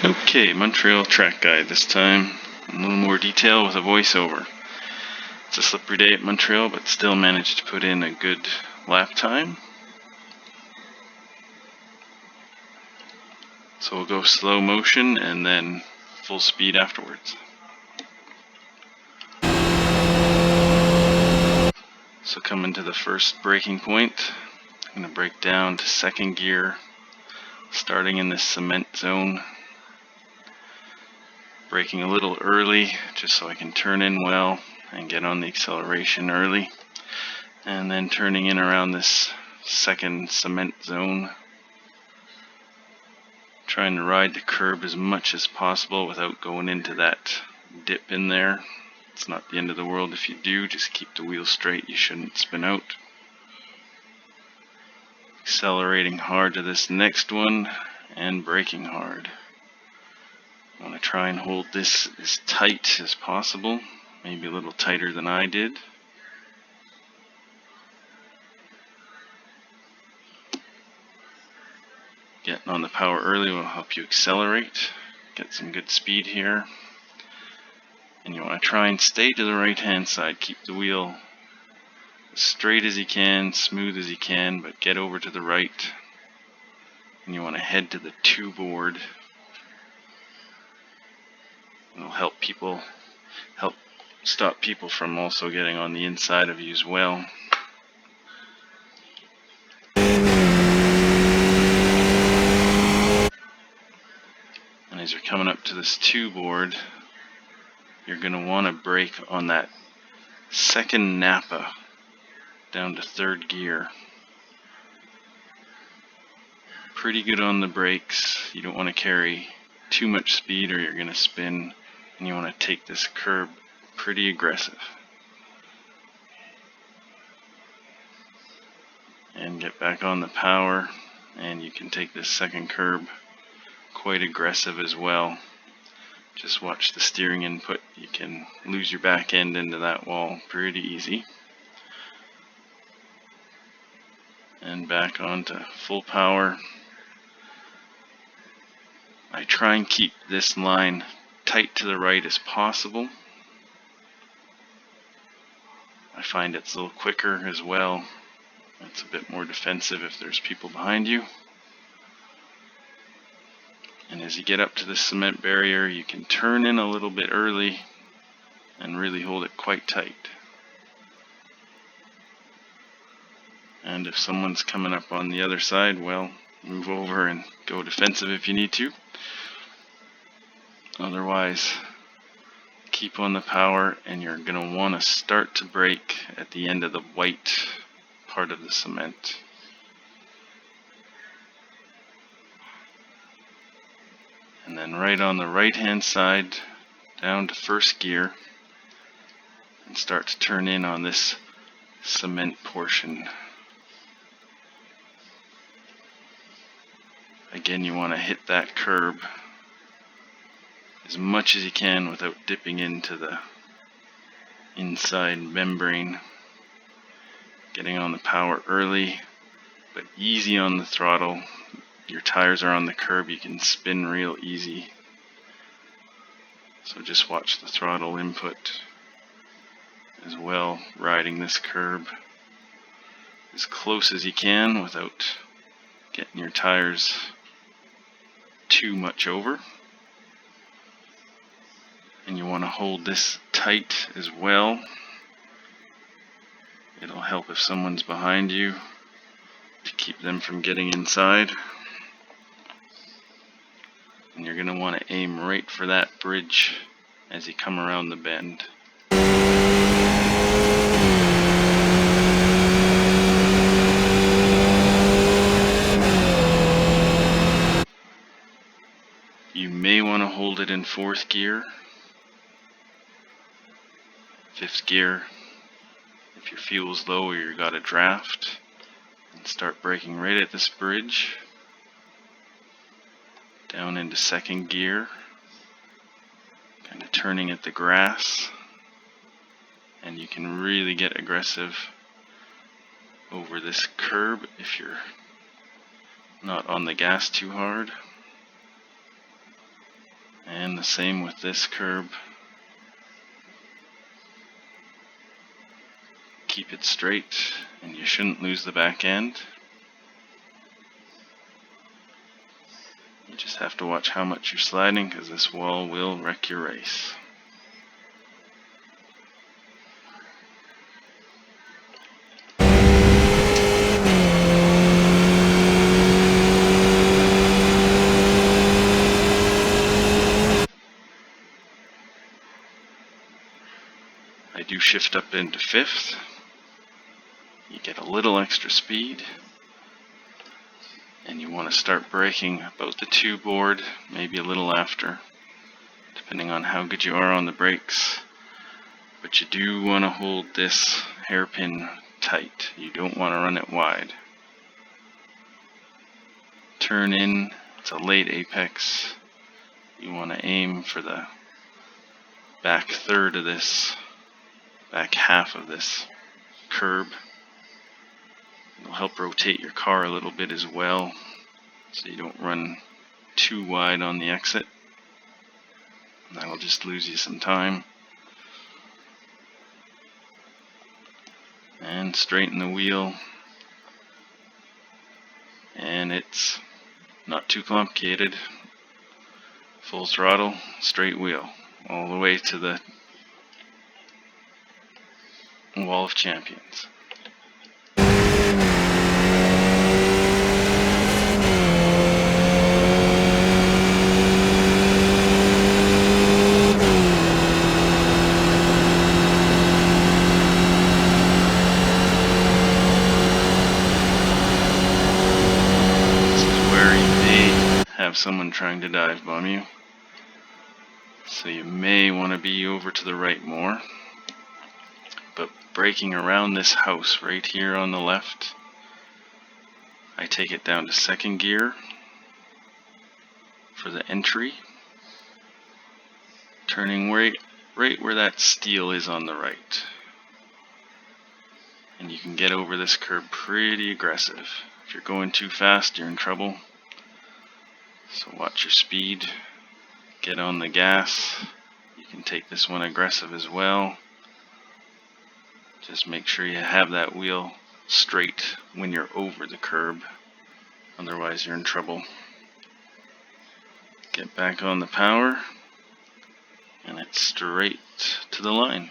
Okay, Montreal track guide this time. A little more detail with a voiceover. It's a slippery day at Montreal, but still managed to put in a good lap time. So we'll go slow motion and then full speed afterwards. So coming to the first braking point, I'm going to brake down to second gear, starting in this cement zone. Braking a little early just so I can turn in well and get on the acceleration early, and then turning in around this second cement zone, trying to ride the curb as much as possible without going into that dip in there. It's not the end of the world if you do, just keep the wheel straight, you shouldn't spin out. Accelerating hard to this next one and braking hard. I want to try and hold this as tight as possible, maybe a little tighter than I did. Getting on the power early will help you accelerate, get some good speed here. And you want to try and stay to the right hand side, keep the wheel as straight as you can, smooth as you can, but get over to the right. And you want to head to the 2 board. It'll help stop people from also getting on the inside of you as well. And as you're coming up to this 2 board, you're going to want to brake on that second Napa down to 3rd gear. Pretty good on the brakes. You don't want to carry too much speed or you're going to spin, and you want to take this curb pretty aggressive. And get back on the power, and you can take this second curb quite aggressive as well. Just watch the steering input. You can lose your back end into that wall pretty easy. And back onto full power. I try and keep this line tight to the right as possible. I find it's a little quicker as well. It's a bit more defensive if there's people behind you. And as you get up to the cement barrier, you can turn in a little bit early and really hold it quite tight. And if someone's coming up on the other side, well, move over and go defensive if you need to. Otherwise, keep on the power, and you're going to want to start to brake at the end of the white part of the cement. And then right on the right hand side, down to 1st gear, and start to turn in on this cement portion. Again, you want to hit that curb as much as you can without dipping into the inside membrane. Getting on the power early, but easy on the throttle. Your tires are on the curb, you can spin real easy. So just watch the throttle input as well, riding this curb as close as you can without getting your tires too much over. And you want to hold this tight as well. It'll help if someone's behind you to keep them from getting inside. And you're going to want to aim right for that bridge as you come around the bend. You may want to hold it in 4th gear, 5th gear. If your fuel's low or you've got a draft, and start braking right at this bridge. Down into 2nd gear, kind of turning at the grass, and you can really get aggressive over this curb if you're not on the gas too hard. And the same with this curb. Keep it straight, and you shouldn't lose the back end. You just have to watch how much you're sliding, because this wall will wreck your race. I do shift up into fifth. You get a little extra speed, and you want to start braking about the 2 board, maybe a little after, depending on how good you are on the brakes. But you do want to hold this hairpin tight. You don't want to run it wide. Turn in, it's a late apex. You want to aim for the back third of this, back half of this curb. It'll help rotate your car a little bit as well, so you don't run too wide on the exit. That'll just lose you some time. And straighten the wheel. And it's not too complicated. Full throttle, straight wheel, all the way to the Wall of Champions. Have someone trying to dive bomb you, so you may want to be over to the right more. But braking around this house right here on the left, I take it down to 2nd gear for the entry, turning right where that steel is on the right, and you can get over this curb pretty aggressive. If you're going too fast, you're in trouble. So watch your speed, get on the gas. You can take this one aggressive as well. Just make sure you have that wheel straight when you're over the curb, otherwise you're in trouble. Get back on the power, and it's straight to the line.